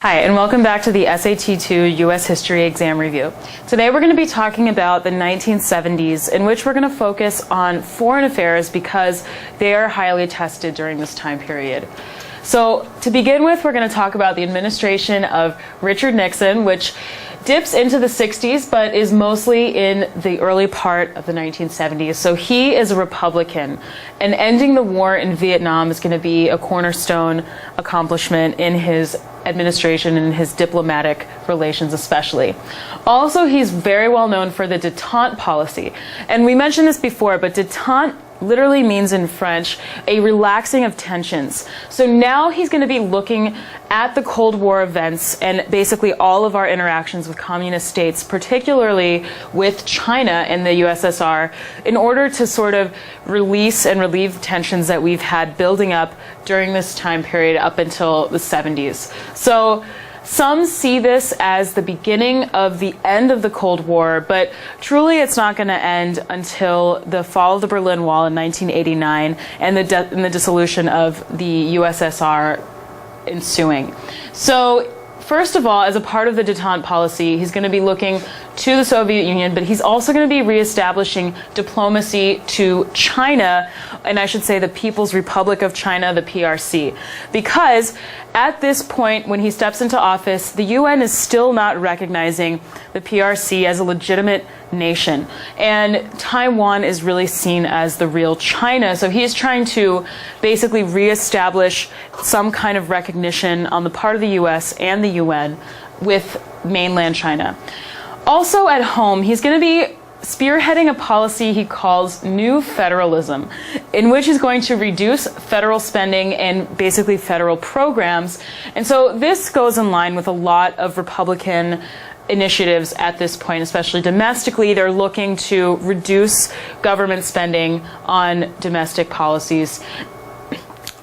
Hi, and welcome back to the SAT2 U.S. History Exam Review. Today we're going to be talking about the 1970s, in which we're going to focus on foreign affairs because they are highly tested during this time period. So to begin with, we're going to talk about the administration of Richard Nixon, which dips into the 60s, but is mostly in the early part of the 1970s. So he is a Republican, and ending the war in Vietnam is going to be a cornerstone accomplishment in his administration and his diplomatic relations especially. Also, he's very well known for the détente policy. And we mentioned this before, but détente literally means in French a relaxing of tensions. So now he's going to be looking at the Cold War events and basically all of our interactions with communist states, particularly with China and the USSR, in order to sort of release and relieve tensions that we've had building up during this time period up until the 70s. So some see this as the beginning of the end of the Cold War, but truly it's not going to end until the fall of the Berlin Wall in 1989 and the dissolution of the USSR ensuing. So first of all, as a part of the détente policy, he's going to be looking to the Soviet Union, but he's also going to be reestablishing diplomacy to China, and I should say the People's Republic of China, the PRC, because at this point, when he steps into office, the UN is still not recognizing the PRC as a legitimate nation, and Taiwan is really seen as the real China. So he's trying to basically reestablish some kind of recognition on the part of the US and the UN with mainland China. Also at home, he's going to be spearheading a policy he calls New Federalism, in which he's going to reduce federal spending and basically federal programs. And so this goes in line with a lot of Republican initiatives at this point, especially domestically. They're looking to reduce government spending on domestic policies.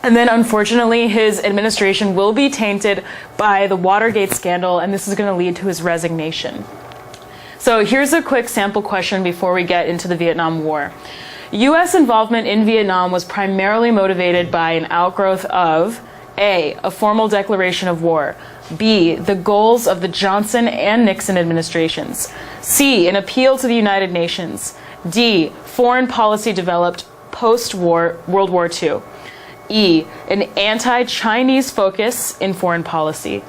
And then, unfortunately, his administration will be tainted by the Watergate scandal, and this is going to lead to his resignation. So here's a quick sample question before we get into the Vietnam War. U.S. involvement in Vietnam was primarily motivated by an outgrowth of A, a formal declaration of war, B, the goals of the Johnson and Nixon administrations, C, an appeal to the United Nations, D, foreign policy developed post-war World War II, E, an anti-Chinese focus in foreign policy.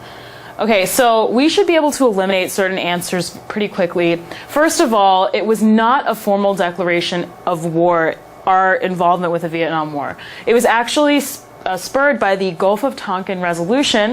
Okay, so we should be able to eliminate certain answers pretty quickly. First of all, it was not a formal declaration of war, our involvement with the Vietnam War. It was actually spurred by the Gulf of Tonkin Resolution,